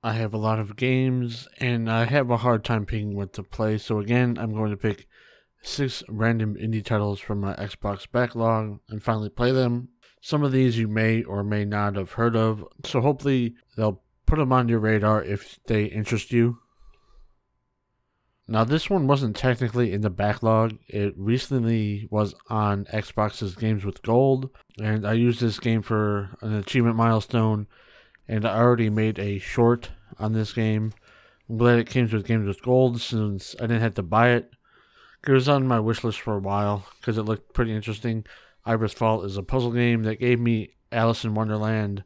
I have a lot of games, and I have a hard time picking what to play. So again, I'm going to pick 6 random indie titles from my Xbox backlog and finally play them. Some of these you may or may not have heard of, so hopefully they'll put them on your radar if they interest you. Now, this one wasn't technically in the backlog. It recently was on Xbox's Games with Gold, and I used this game for an achievement milestone, and I already made a short on this game. I'm glad it came with Games with Gold since I didn't have to buy it. It was on my wish list for a while because it looked pretty interesting. Iris Fault is a puzzle game that gave me Alice in Wonderland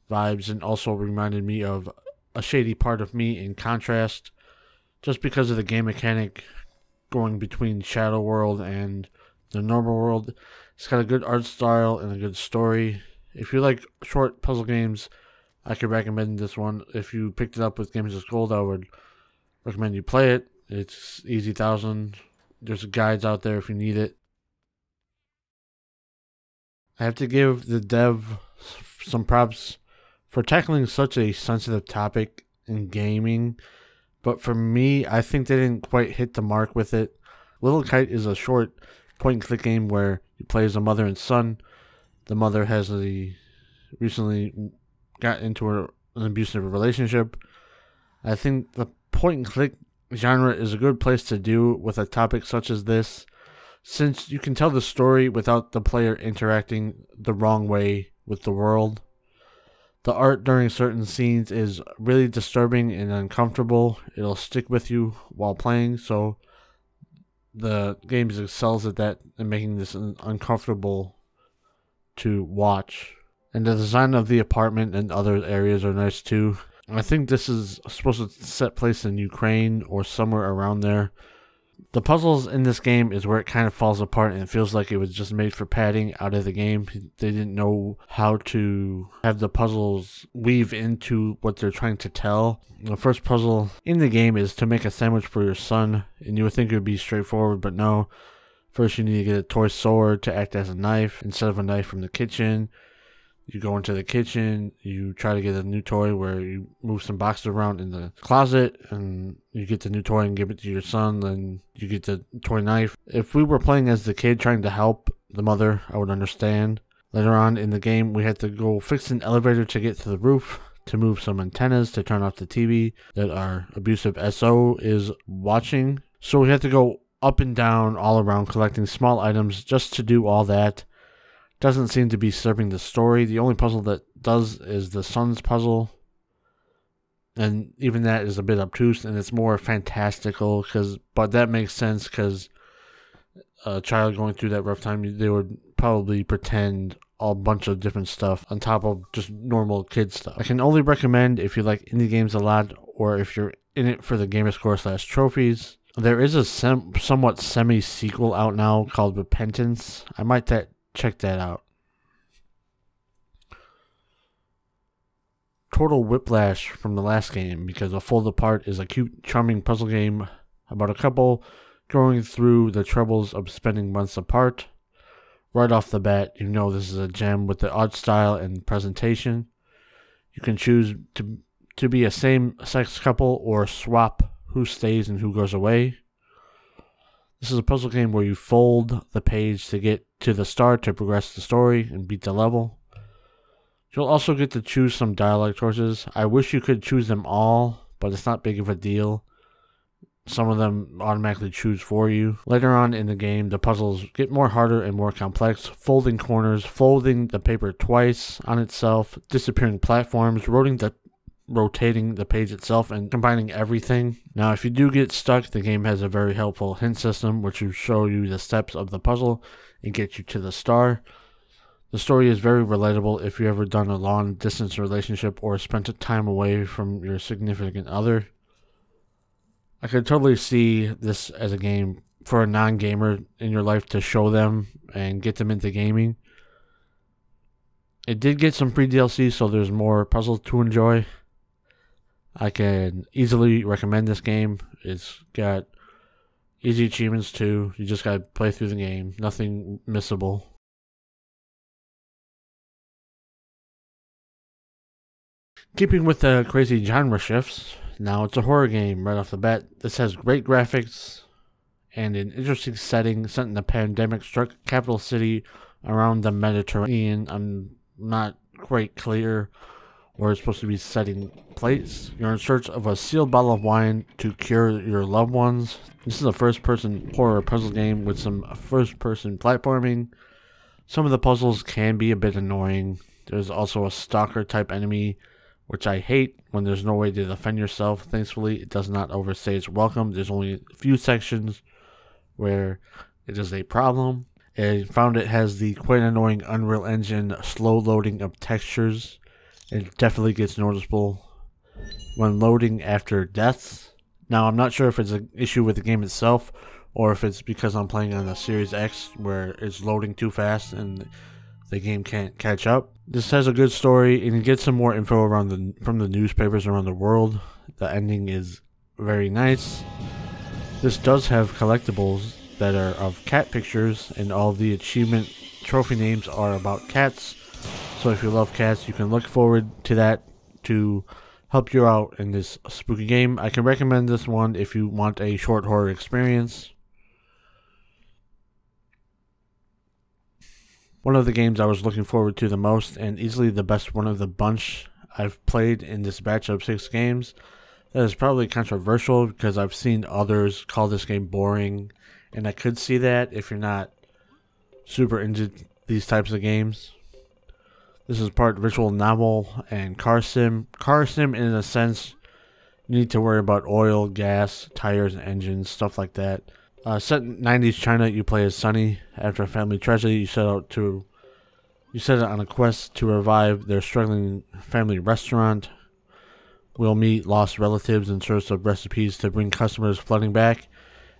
vibes and also reminded me of a shady part of me in contrast, just because of the game mechanic going between Shadow World and the normal world. It's got a good art style and a good story. If you like short puzzle games, I could recommend this one. If you picked it up with Games with Gold, I would recommend you play it. It's easy 1,000. There's guides out there if you need it. I have to give the dev some props for tackling such a sensitive topic in gaming, but for me, I think they didn't quite hit the mark with it. Little Kite is a short point-and-click game where you play as a mother and son. The mother has recently got into an abusive relationship. I think the point-and-click genre is a good place to do with a topic such as this, since you can tell the story without the player interacting the wrong way with the world. The art during certain scenes is really disturbing and uncomfortable. It'll stick with you while playing, so the game excels at that and making this uncomfortable to watch. And the design of the apartment and other areas are nice too. I think this is supposed to set place in Ukraine or somewhere around there. The puzzles in this game is where it kind of falls apart and it feels like it was just made for padding out of the game. They didn't know how to have the puzzles weave into what they're trying to tell. The first puzzle in the game is to make a sandwich for your son, and you would think it would be straightforward, but no. First you need to get a toy sword to act as a knife instead of a knife from the kitchen. You go into the kitchen, you try to get a new toy where you move some boxes around in the closet, and you get the new toy and give it to your son, then you get the toy knife. If we were playing as the kid trying to help the mother, I would understand. Later on in the game, we had to go fix an elevator to get to the roof, to move some antennas, to turn off the TV that our abusive SO is watching. So we had to go up and down all around collecting small items just to do all that. Doesn't seem to be serving the story. The only puzzle that does is the son's puzzle, and even that is a bit obtuse and it's more fantastical, but that makes sense because a child going through that rough time, they would probably pretend a bunch of different stuff on top of just normal kid stuff. I can only recommend if you like indie games a lot, or if you're in it for the gamerscore / trophies. There is a somewhat semi-sequel out now called Repentance. I might check that out. Total whiplash from the last game, because A Fold Apart is a cute, charming puzzle game about a couple going through the troubles of spending months apart. Right off the bat, you know this is a gem with the art style and presentation. You can choose to be a same-sex couple or swap who stays and who goes away. This is a puzzle game where you fold the page to get to the start to progress the story and beat the level. You'll also get to choose some dialogue choices. I wish you could choose them all, but it's not big of a deal. Some of them automatically choose for you. Later on in the game, the puzzles get more harder and more complex. Folding corners, folding the paper twice on itself, disappearing platforms, rotating the page itself, and combining everything. Now, if you do get stuck, the game has a very helpful hint system which will show you the steps of the puzzle and get you to the star. The story is very relatable if you've ever done a long distance relationship or spent time away from your significant other. I could totally see this as a game for a non-gamer in your life to show them and get them into gaming. It did get some free DLC, so there's more puzzles to enjoy. I can easily recommend this game. It's got easy achievements too. You just gotta play through the game. Nothing missable. Keeping with the crazy genre shifts, now it's a horror game right off the bat. This has great graphics and an interesting setting set in the pandemic-struck capital city around the Mediterranean. I'm not quite clear where it's supposed to be setting place. You're in search of a sealed bottle of wine to cure your loved ones. This is a first-person horror puzzle game with some first-person platforming. Some of the puzzles can be a bit annoying. There's also a stalker-type enemy, which I hate when there's no way to defend yourself. Thankfully, it does not overstay its welcome. There's only a few sections where it is a problem. I found it has the quite annoying Unreal Engine slow loading of textures. It definitely gets noticeable when loading after deaths. Now, I'm not sure if it's an issue with the game itself or if it's because I'm playing on a Series X where it's loading too fast and the game can't catch up. This has a good story, and you get some more info from the newspapers around the world. The ending is very nice. This does have collectibles that are of cat pictures, and all the achievement trophy names are about cats. So if you love cats, you can look forward to that to help you out in this spooky game. I can recommend this one if you want a short horror experience. One of the games I was looking forward to the most, and easily the best one of the bunch I've played in this batch of 6 games. That is probably controversial because I've seen others call this game boring, and I could see that if you're not super into these types of games. This is part visual novel and car sim. Car sim, in a sense, you need to worry about oil, gas, tires, engines, stuff like that. Set in 90s China, you play as Sunny. After a family tragedy, you set out on a quest to revive their struggling family restaurant. We'll meet lost relatives in search of recipes to bring customers flooding back.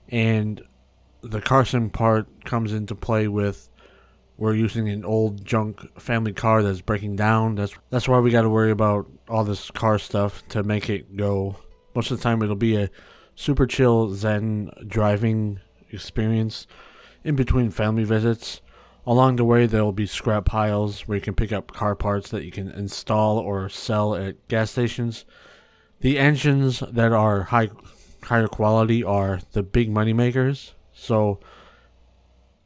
And the car sim part comes into play with we're using an old junk family car that's breaking down. That's why we got to worry about all this car stuff to make it go. Most of the time it'll be a super chill zen driving experience in between family visits. Along the way there will be scrap piles where you can pick up car parts that you can install or sell at gas stations. The engines that are higher quality are the big money makers, so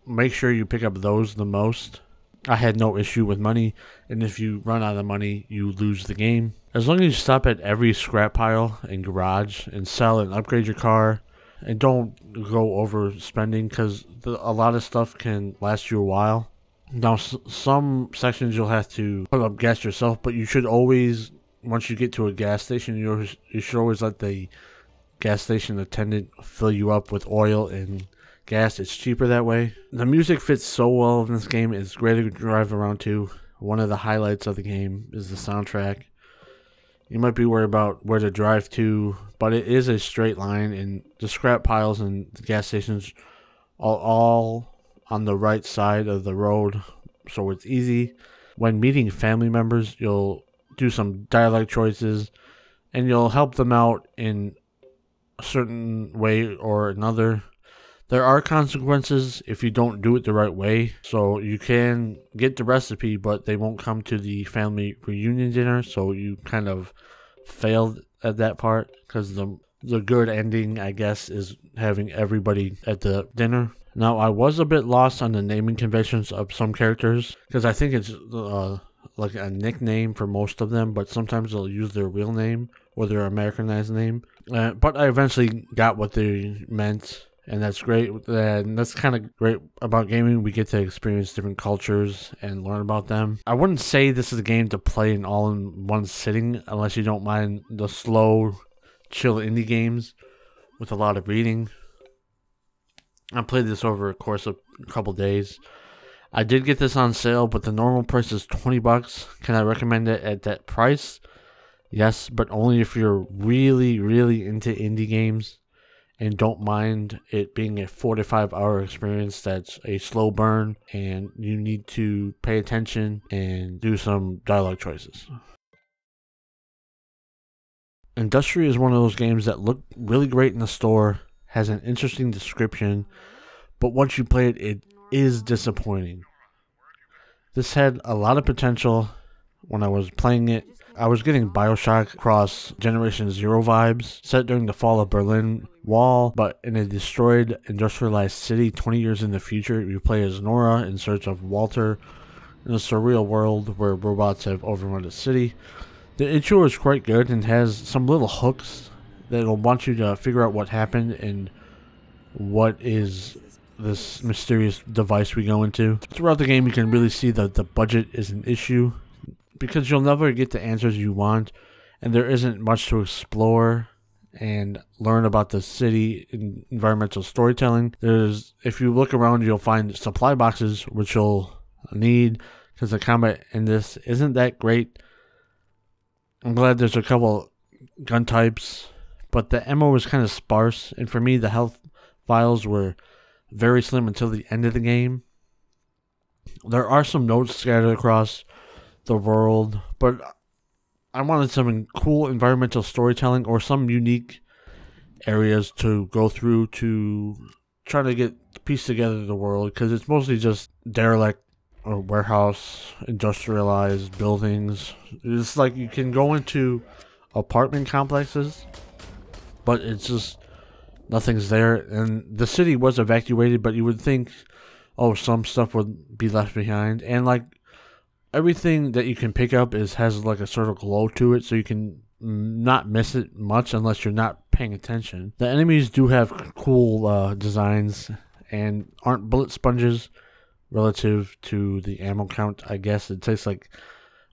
make sure you pick up those the most. I had no issue with money, and if you run out of money, you lose the game. As long as you stop at every scrap pile and garage and sell and upgrade your car, and don't go overspending because a lot of stuff can last you a while. Now, some sections you'll have to put up gas yourself, but you should always, once you get to a gas station, you should always let the gas station attendant fill you up with oil and gas. It's cheaper that way. The music fits so well in this game. It's great to drive around to. One of the highlights of the game is the soundtrack. You might be worried about where to drive to, but it is a straight line, and the scrap piles and the gas stations are all on the right side of the road, so it's easy. When meeting family members, you'll do some dialect choices, and you'll help them out in a certain way or another. There are consequences if you don't do it the right way, so you can get the recipe, but they won't come to the family reunion dinner, so you kind of failed at that part, because the good ending, I guess, is having everybody at the dinner. Now, I was a bit lost on the naming conventions of some characters, because I think it's like a nickname for most of them, but sometimes they'll use their real name or their Americanized name. But I eventually got what they meant. And that's great, and that's kind of great about gaming. We get to experience different cultures and learn about them. I wouldn't say this is a game to play in all in one sitting, unless you don't mind the slow, chill indie games with a lot of reading. I played this over a course of a couple days. I did get this on sale, but the normal price is $20. Can I recommend it at that price? Yes, but only if you're really, really into indie games and don't mind it being a 4 to 5 hour experience that's a slow burn and you need to pay attention and do some dialogue choices. Industria is one of those games that look really great in the store, has an interesting description, but once you play it, it is disappointing. This had a lot of potential when I was playing it. I was getting Bioshock Cross Generation Zero vibes, set during the fall of Berlin Wall, but in a destroyed, industrialized city 20 years in the future. You play as Nora in search of Walter in a surreal world where robots have overrun the city. The intro is quite good and has some little hooks that'll want you to figure out what happened and what is this mysterious device we go into. Throughout the game, you can really see that the budget is an issue, because you'll never get the answers you want, and there isn't much to explore and learn about the city and environmental storytelling. If you look around, you'll find supply boxes, which you'll need, because the combat in this isn't that great. I'm glad there's a couple gun types, but the ammo was kind of sparse, and for me, the health files were very slim until the end of the game. There are some notes scattered across the world, but I wanted some cool environmental storytelling or some unique areas to go through to try to piece together the world, because it's mostly just derelict or warehouse, industrialized buildings. It's like you can go into apartment complexes, but it's just nothing's there. And the city was evacuated, but you would think, oh, some stuff would be left behind. And like everything that you can pick up has like a sort of glow to it, so you can not miss it much unless you're not paying attention. The enemies do have cool designs and aren't bullet sponges relative to the ammo count. I guess it takes like,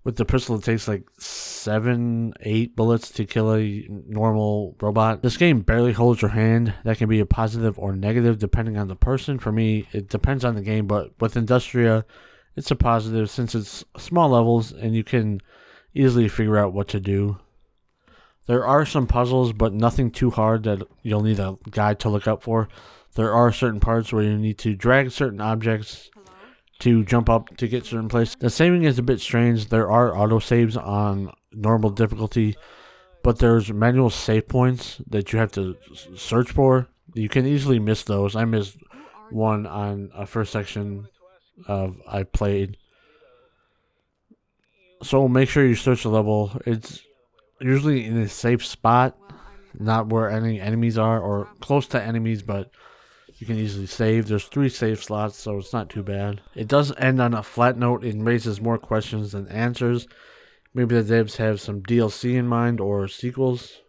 with the pistol, it takes like 7-8 bullets to kill a normal robot. This game barely holds your hand. That can be a positive or negative depending on the person. For me, it depends on the game, but with Industria, it's a positive since it's small levels and you can easily figure out what to do. There are some puzzles, but nothing too hard that you'll need a guide to look up for. There are certain parts where you need to drag certain objects to jump up to get certain places. The saving is a bit strange. There are autosaves on normal difficulty, but there's manual save points that you have to search for. You can easily miss those. I missed one on a first section I played. So make sure you search the level. It's usually in a safe spot, not where any enemies are, or close to enemies, but you can easily save. There's 3 save slots, so it's not too bad. It does end on a flat note and raises more questions than answers. Maybe the devs have some DLC in mind or sequels.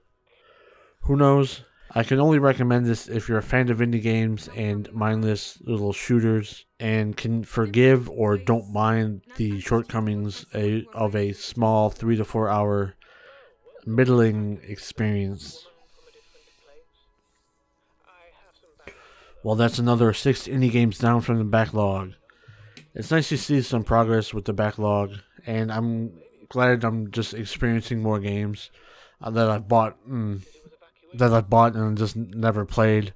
Who knows? I can only recommend this if you're a fan of indie games and mindless little shooters and can forgive or don't mind the shortcomings of a small 3 to 4 hour middling experience. Well, that's another 6 indie games down from the backlog. It's nice to see some progress with the backlog, and I'm glad I'm just experiencing more games that I've bought and just never played.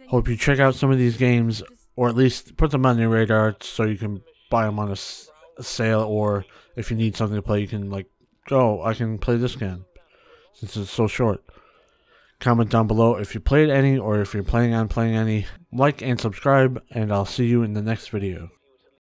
Hope you check out some of these games, or at least put them on your radar so you can buy them on a sale, or if you need something to play, you can like, oh, I can play this game since it's so short. Comment down below if you played any or if you're planning on playing any. Like and subscribe, and I'll see you in the next video.